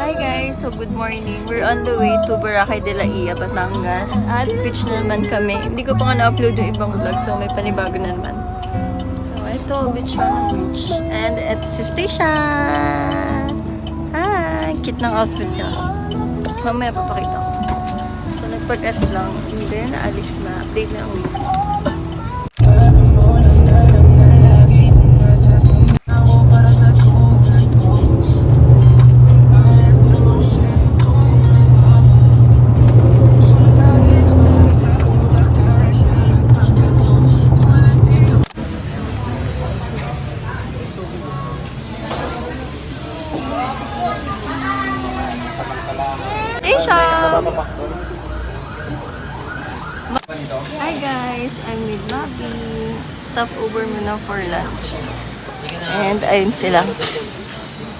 Hi guys! So good morning. We're on the way to Boracay de la Ia, Batangas. At beach na naman kami. Hindi ko pa nga na-upload yung ibang vlog, so may panibago na naman. So ito, beach na beach. And ito si station! Hi! Cute ng outfit niya. Mamaya papakita ko. So nagpag-S lang. And then naalis na. Update na ulit. Hi guys! I'm with Mabi. Stop over muna for lunch. And ayun sila.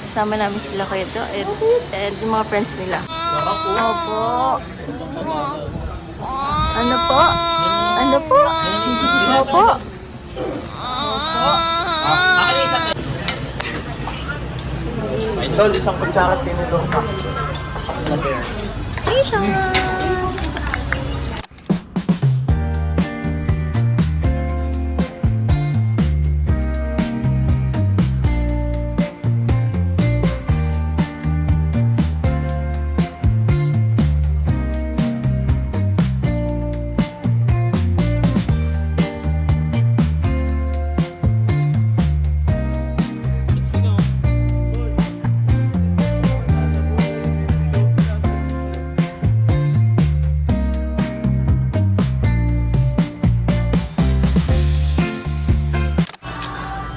Kasama namin sila Kuya Joel and yung mga friends nila. Opo. Ano po? Ano po? Opo. Idol, isang kutsara tinidor ka. Aisha!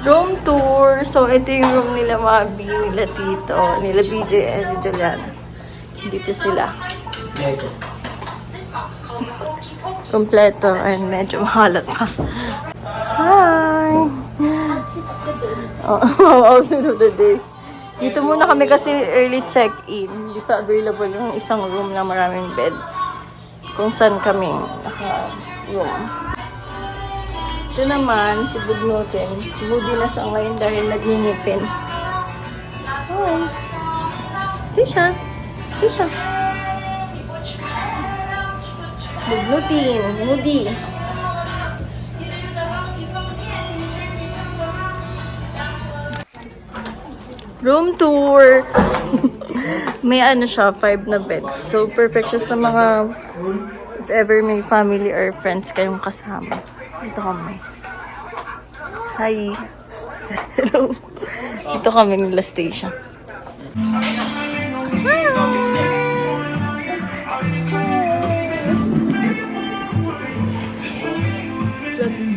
Room tour. So, ito yung room nila Mabi, nila Tito, nila BJ and Juliana. Dito sila. Kompleto and medyo mahalat pa. Hi! Outfit of the day. Dito muna kami kasi early check-in. Hindi pa available yung isang room na maraming bed. Kung saan kami naka-room. Ito naman, si Budnutin. Moody na siya ngayon dahil nagninipin. Hi! Stisha! Stisha! Budnutin! Moody! Room tour! May ano siya, 5 na bed. So, perfect siya sa mga if ever may family or friends kayong kasama. Dito kami. Hi. Hello. Dito kami nila station.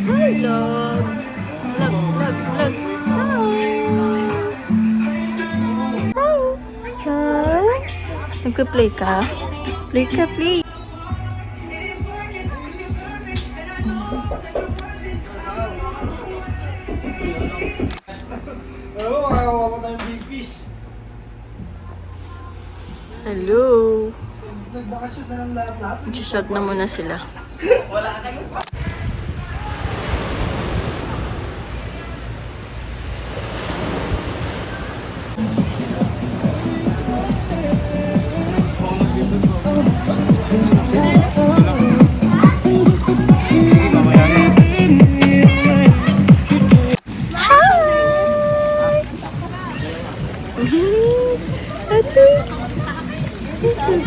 Hi, love. Love. Hi. Nagpa-play ka? Play ka, play. Hello. Nagbakasyon na lang lahat. Mag-shot na muna sila. Wala kayo pa.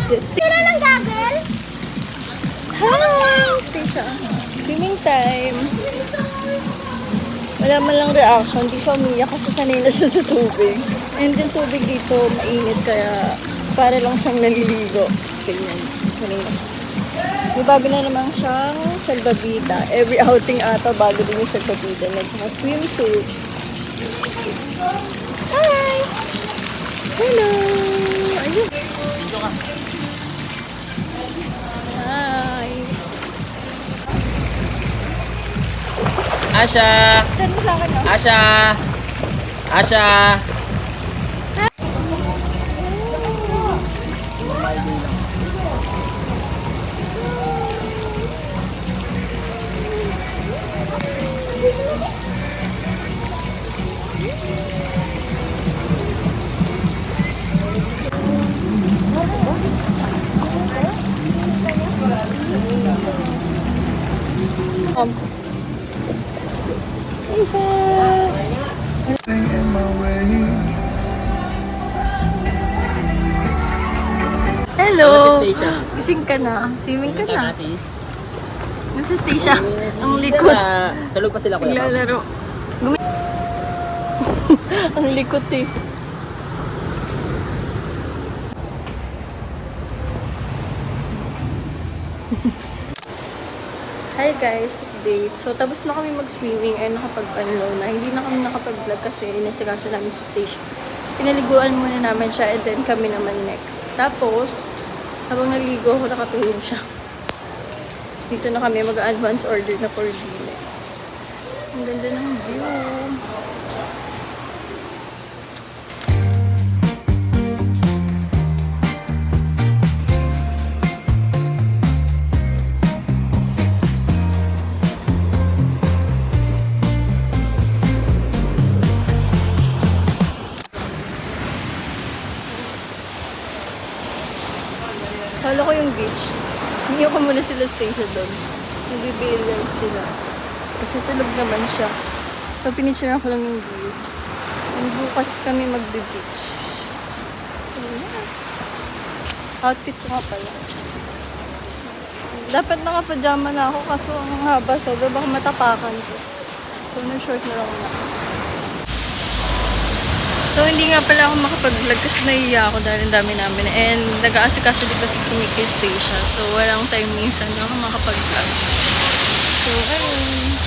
Tira ng gagel? Hi! Station. Swimming time. Wala man lang reaction. Hindi siya umiyak kasi sanay na siya sa tubig. And yung tubig dito mainit kaya para lang siyang naliligo. Ganyan. Sanay na siya. May bago na naman siyang salbabida. Every outing ata bago din yung salbabida. Nag-swimsuit. Hi! Hello! Ayun. Hi! Asha! Saan mo sa akin, no? Asha! Asha! Hello! Ano si Stacia? Gising ka na. Swimming ka na. sis? Ano si Stacia? Ang likot. Tulog pa sila kuya. Naglalaro. Ang likot eh. Hi guys, update. So tapos na kami mag-swimming ay nakapag-unload na. Hindi na kami nakapag-vlog kasi inasikaso namin sa station. Pinaliguan muna namin siya and then kami naman next. Tapos, habang naligo ako, nakatulog siya. Dito na kami mag-advance order na for dinner. Ang ganda ng view. Solo ko yung beach. Hindi ko muna sila station doon. Nag-bail sila. Kasi tulog naman siya. So, pinicturean ko lang yung view. And bukas kami magbe-beach. So, yeah. Outfit ko nga pala. Dapat naka-pajama na ako kaso ang haba. So, baka matapakan ko. So, short na lang na. So, hindi nga pala ako makapag-vlog kasi nahiya ako dahil ang dami namin. And nag-aasikaso dito si Kumiki Stacia. So, walang time minsan na ako makapag-vlog. So, ayun.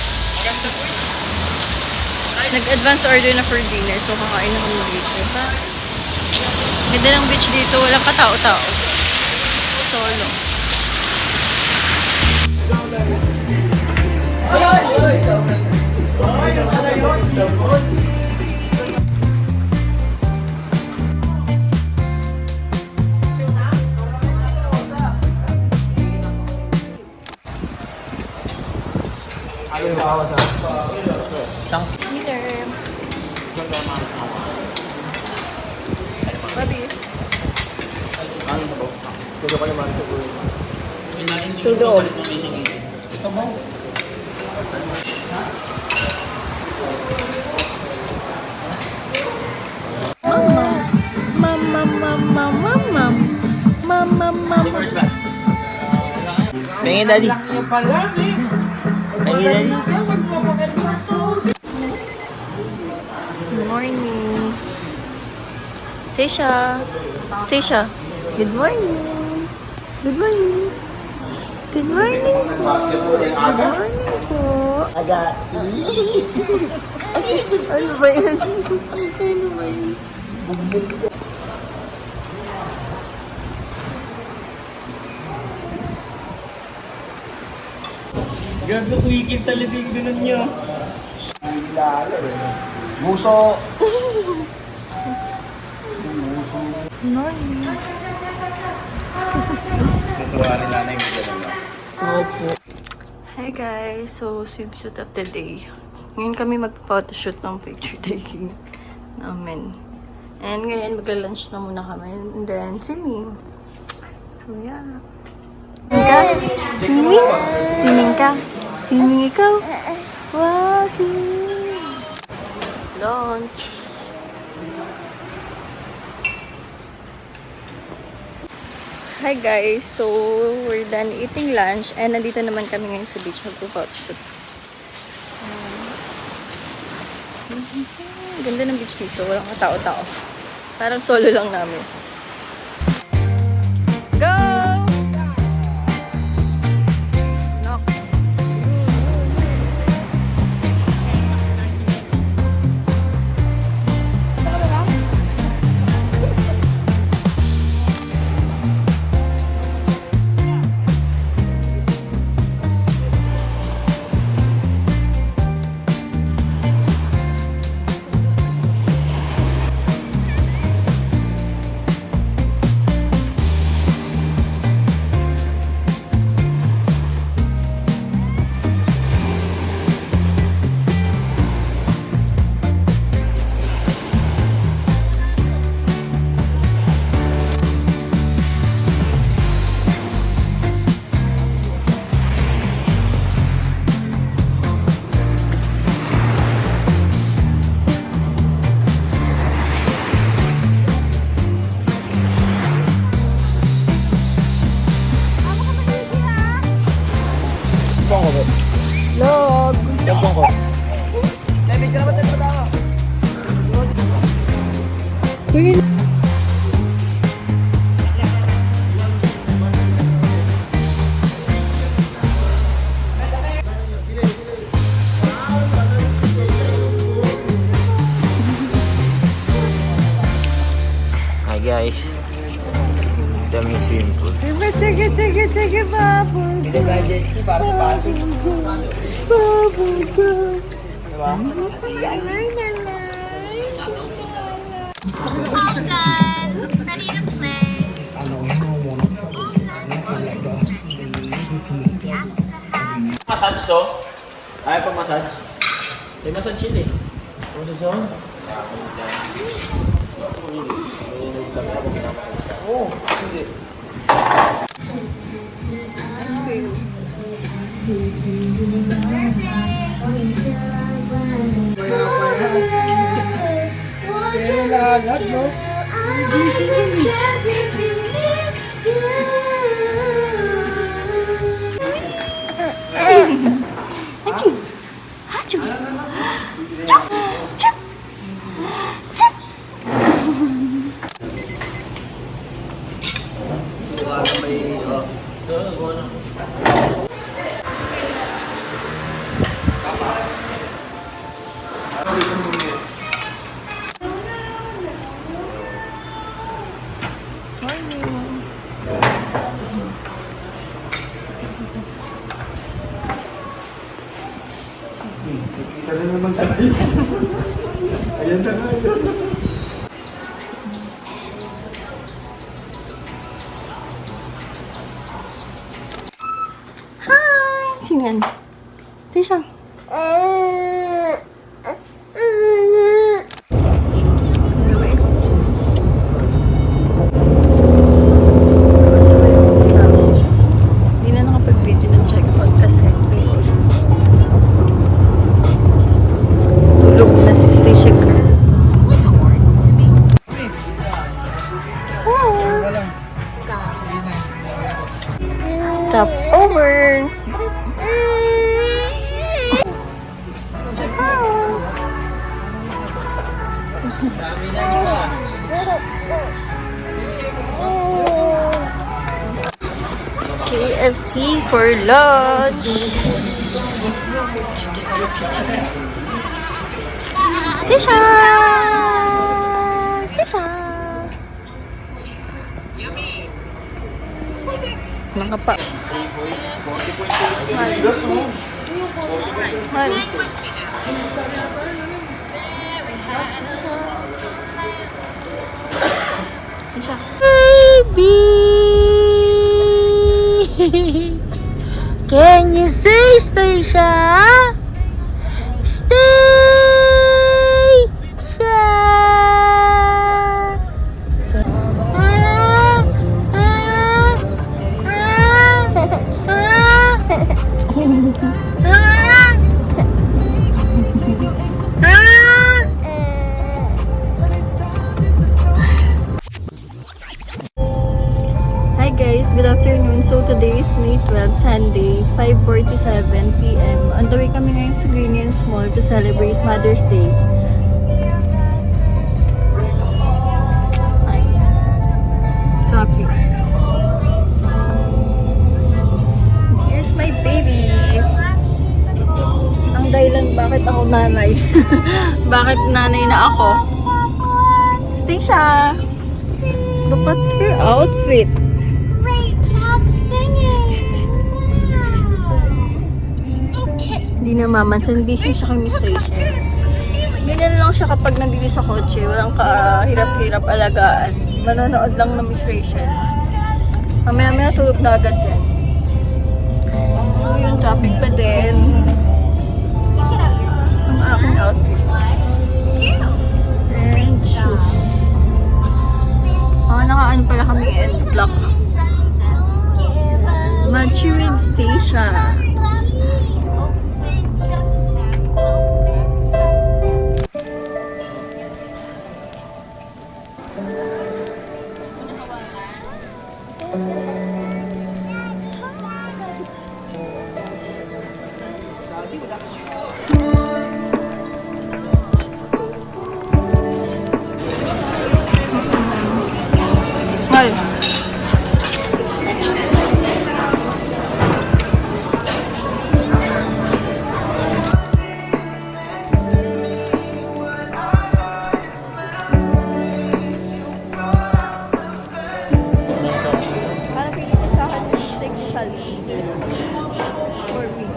Nag-advance order na for dinner. So, kakain na kami dito. Ganda ng beach dito. Walang katao-tao. Solo. Dinner. Babi. Tulog ka naman sa ulo. Tulog. Mama. Pengin daddy. Pengin daddy. Good morning. Stacia. Good morning. Good morning. Good morning po. Good morning po. Ano ba yan? Ano ba yan? Gago, tuwikid talaga yung ganun niya. Muso. Good morning. Natuwa nila na yung gano'n. Hi guys, so swimsuit of the day. Ngayon kami mag-photoshoot ng picture taking namin. And ngayon mag-lunch na muna kami. And then swimming. So yeah. Swimming? Swimming ka? Swimming ikaw? Wow, swimming. Lunch. Hi guys, so we're done eating lunch and nandito naman kami ngayon sa beach mag-photoshoot. Ganda ng beach dito, walang katao-tao. Parang solo lang namin. Go! Knock. Hi guys. Ito ang swimming pool. Sige, babu. Ito emergency para sa Pasig. Babu ka. Diba? All done. Ready to play. Massage to? Ayaw pa massage? May massage yun eh. Massage yun? Oo, hindi. Ice cream. Kaya na agad, no? Hachu. Chuk. Chuk. Chuk. Suka na may, Kita na naman tayo. Ayan na nga. Hi! Sino yan? Tisha. Hindi na nakapag-video ng check-out kasi busy. Tulog na si Stacia girl. Stop over. KFC for lunch. Tisha! Tisha! Nakapa. Mahal. Tisha. Baby! Can you say Stacia? Stacia! Hi guys, good afternoon. So today is May 12, Sunday, 5:47 p.m. On the way kami ngayon sa Green Mall to celebrate Mother's Day. Hi. Copy. Here's my baby. Ang dahilan bakit ako nanay. Bakit nanay na ako? Stacia! Look at her outfit. Great job singing. Hindi na mamansan, busy siya kay Miss Tracy. Ganyan lang siya kapag nandito sa kotse. Walang kahirap-hirap alagaan. Manonood lang ng Miss Rachel. Mamaya-maya tulog na agad yan. So yung traffic pa din. Ang aking outfit. And shoes. Nakaano pala kami end block. Matchy with Stacia. Mahal. Para pili ko sa akin yung steak ni Sally. For me.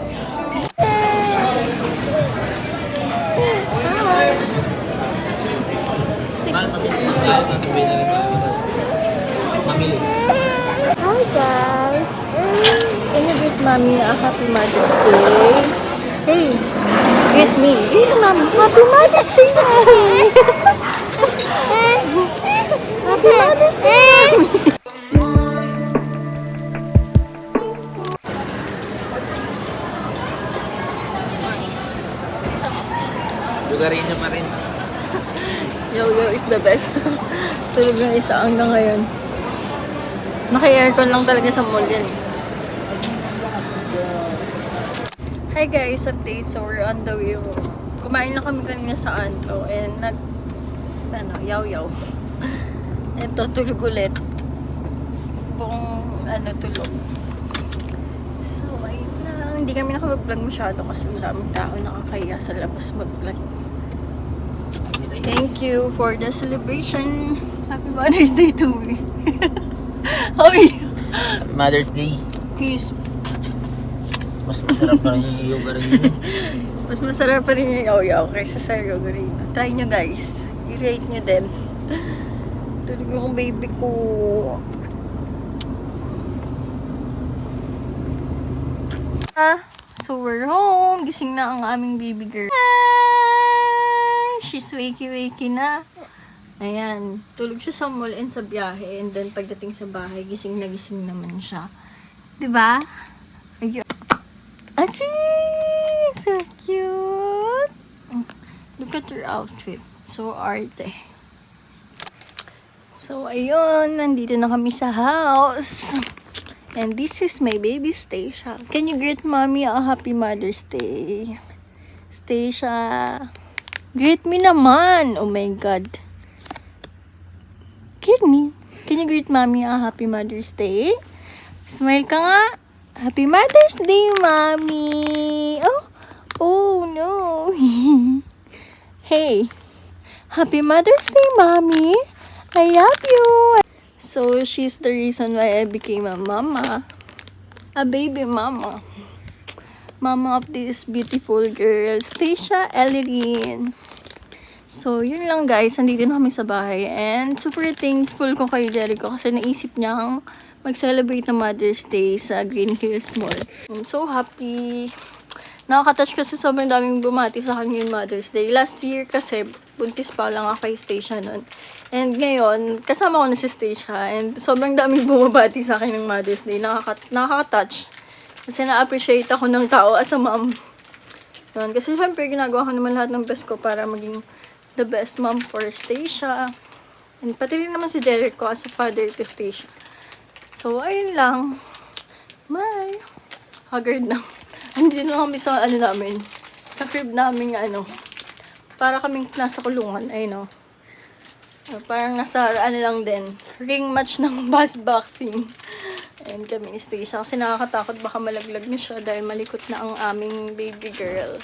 Mahal pabili. Sabihin na rin mamili. Hi guys! Can you greet mommy a happy Mother's Day? Hey! Greet me! Greet mommy! Happy Mother's Day! Mommy! Happy Mother's Day! Mommy! Lugarin niyo pa rin. Yo-yo is the best. Tulog ng isa hanggang ngayon. Naka-aircon lang talaga sa mall yan eh. Hi guys, update. So we're on the way home. Kumain na kami kanina sa Antro and yaw-yaw. Ito, tulog ulit. Tulog. So, ayun lang. Hindi kami nakapag-vlog masyado kasi maraming tao nakakaya sa labas mag-vlog. Thank you for the celebration. Happy Mother's Day to me. How are you? Mother's Day. Kiss. Mas masarap pa rin yung lugarin niyo. Mas masarap pa rin yung yaw-yaw kaysa sa yogurino. Try nyo guys. I-rate nyo din. Tulog yung baby ko. So we're home. Gising na ang aming baby girl. Hi! She's wakey-wakey na. Ayan. Tulog siya sa mall and sa biyahe. And then pagdating sa bahay, gising na gising naman siya. Diba? Ayun. Achoo! So cute! Look at her outfit. So arte. So, ayun. Nandito na kami sa house. And this is my baby, Stacia. Can you greet mommy a happy Mother's Day? Stacia. Greet me naman. Oh my God. Greet me. Can you greet mommy a happy Mother's Day? Smile ka nga. Happy Mother's Day, mommy. Oh no. Hey. Happy Mother's Day, mommy. I love you. So, she's the reason why I became a mama. A baby mama. Mama of this beautiful girl, Stacia Ellerin. So, yun lang guys. Nandito na kami sa bahay. And super thankful ko kay Jericho kasi naisip niyang mag-celebrate ng Mother's Day sa Green Hills Mall. I'm so happy. Nakaka-touch kasi sobrang daming bumati sa akin yung Mother's Day. Last year kasi, buntis pa lang ako kay Stacia nun. And ngayon, kasama ko na si Stacia. And sobrang daming bumabati sa akin ng Mother's Day. Nakaka-touch. Kasi na-appreciate ako ng tao as a mom. Yun. Kasi syempre, ginagawa ko naman lahat ng best ko para maging the best mom for Stacia. And pati rin naman si Jericho as a father to Stacia. So, ayun lang. Bye! Haggard na. Andito na kami sa namin. Sa crib namin para kaming nasa kulungan. Ayun o. Parang nasa lang din. Ring match ng bus boxing. And kami ni Stacia. Kasi nakakatakot baka malaglag na siya dahil malikot na ang aming baby girl.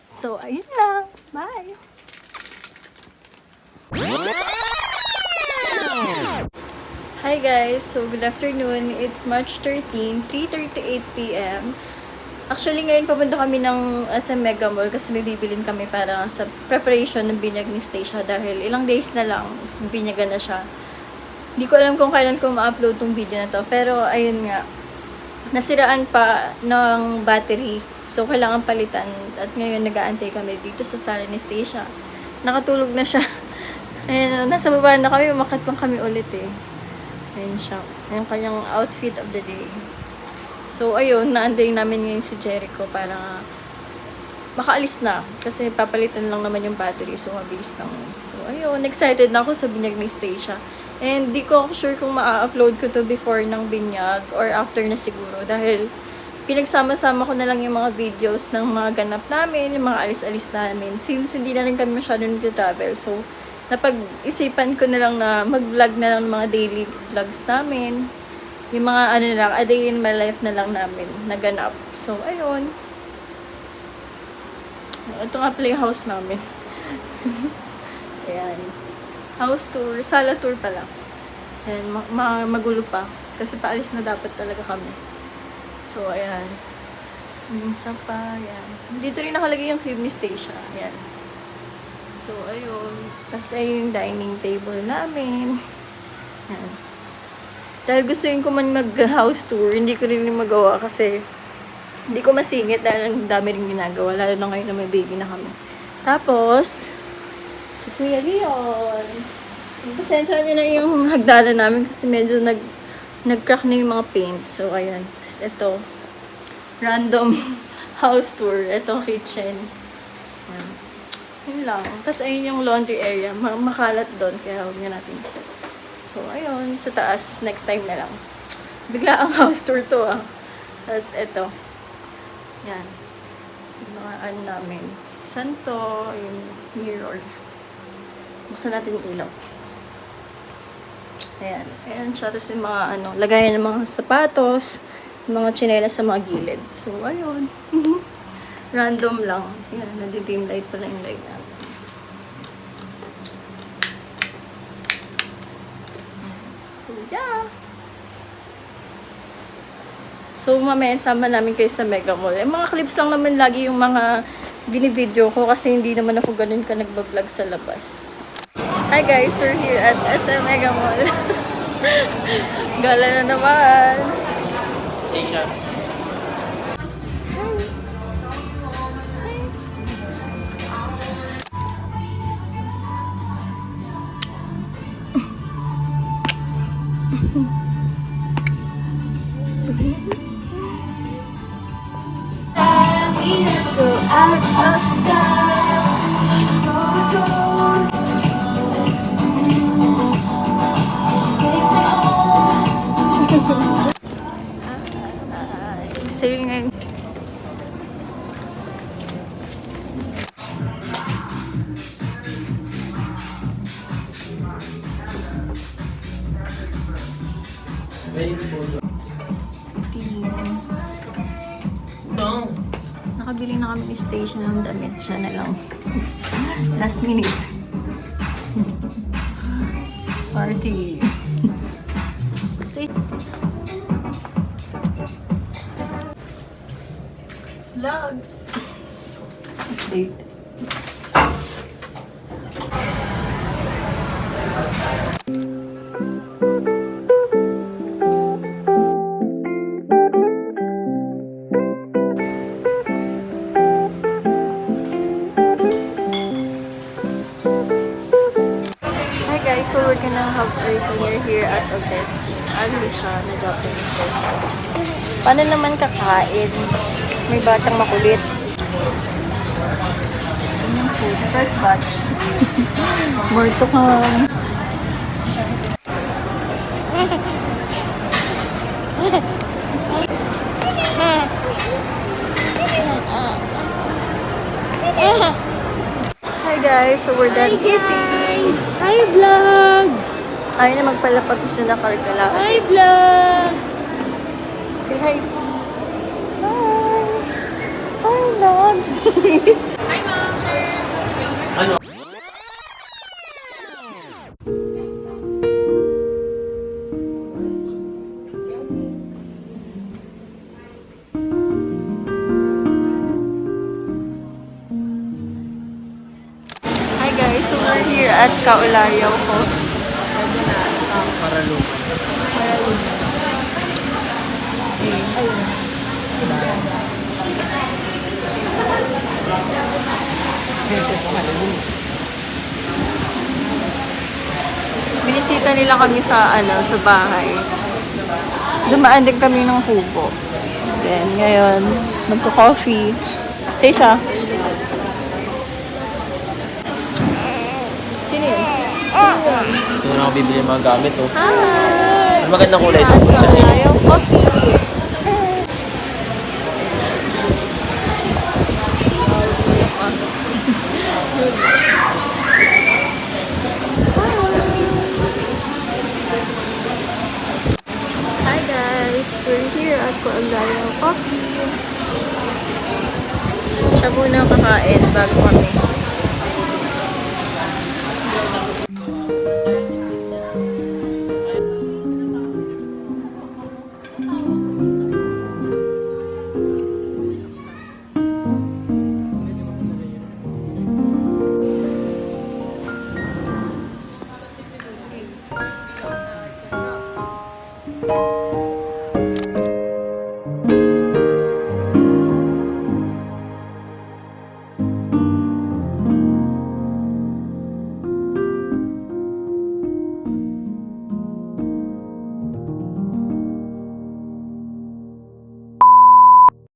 So, ayun lang. Bye! Hi guys! So, good afternoon. It's March 13, 3:38 p.m. Actually, ngayon papunta kami ng SM Mega Mall kasi may bibilin kami para sa preparation ng binyag ni Stacia dahil ilang days na lang is binyagan na siya. Hindi ko alam kung kailan ko ma-upload tong video na to. Pero, ayun nga. Nasiraan pa ng battery. So, kailangan palitan. At ngayon, nag-aantay kami dito sa sala ni Stacia. Nakatulog na siya. Ayun, nasa baba na kami. Umakyat pang kami ulit eh. Ayun siya. Yung kanyang outfit of the day. So, ayun, naanday namin ngayon si Jericho para makaalis na. Kasi papalitan lang naman yung battery. So, mabilis lang. So, ayun, excited na ako sa binyag ni Stacia. And di ko sure kung ma-upload ko to before ng binyag or after na siguro. Dahil pinagsama-sama ko na lang yung mga videos ng mga ganap namin, yung mga alis-alis namin. Since hindi na rin kami masyado nag-travel. So, napag-isipan ko na lang na mag-vlog na lang ng mga daily vlogs namin. Yung mga ano na lang, a day in my life na lang namin naganap. So, ayun. Ito nga pala yung house namin. So, ayan. House tour, sala tour pala. Ayan, magulo pa. Kasi paalis na dapat talaga kami. So, ayan. Yung isa pa, ayan. Dito rin nakalagay yung creamy station. Ayan. So, ayun. Tapos, ayun yung dining table namin. Ayan. Dahil gustuin ko man mag-house tour, hindi ko rin magawa kasi hindi ko masingit dahil ang dami rin ginagawa. Lalo na ngayon na may baby na kami. Tapos, si Kuya Leon. Pasensya niya na yung hagdanan namin kasi medyo nag-crack na yung mga paint. So, ayan. Tapos, ito. Random house tour. Ito, kitchen. Ayan. Yun lang. Tapos, ayun yung laundry area. Makalat doon. Kaya huwag na natin. So, ayun. Sa taas. Next time na lang. Bigla ang house tour to, ah. Tapos, ito. Yan. Yung mga ano namin. Santo. Yung mirror. Buksan natin yung ilaw. Ayan. Ayan siya. Tapos yung mga ano, lagayan ng mga sapatos, yung mga tsinelas sa mga gilid. So, ayun. Random lang. Ayan. Nadi-dim light pala yung light namin. So, yeah. So, mamaya sama namin kayo sa Mega Mall. Yung mga clips lang naman lagi yung mga binivideo ko kasi hindi naman ako ganun ka nagbablog sa labas. Hi guys, we're here at SM Mega Mall. Gala na naman. Asia. Go out of style. So it goes. Takes me home. Sale ngayon. No. Nakabili na kami ni station ng damit. Siya na lang. Last minute. Party. Vlog. Update. Hi guys, so we're gonna have our dinner here at Odette's. Ano siya na Japanese restaurant. Paano naman kakain? May batang makulit. Yung food. First batch. More to come. Hi guys, so we're done eating. Hi, vlog! Ayaw na magpalapag gusto na kargala. Hi, vlog! Say hi. Hi. Hi, vlog. Ano? Hi guys, so we're here at Kaulayaw ko. Binisita nila kami sa sa bahay. Dumaan din kami ng kubo. Then ngayon, magko-coffee. Say siya. Sino yun? Ito na ako bibili ng mga gamit, oh. Hi! Ang magandang kulay ito. Sa sino? Kaulayaw coffee. ko ang Royal Coffee. Siya muna kakain bago kami.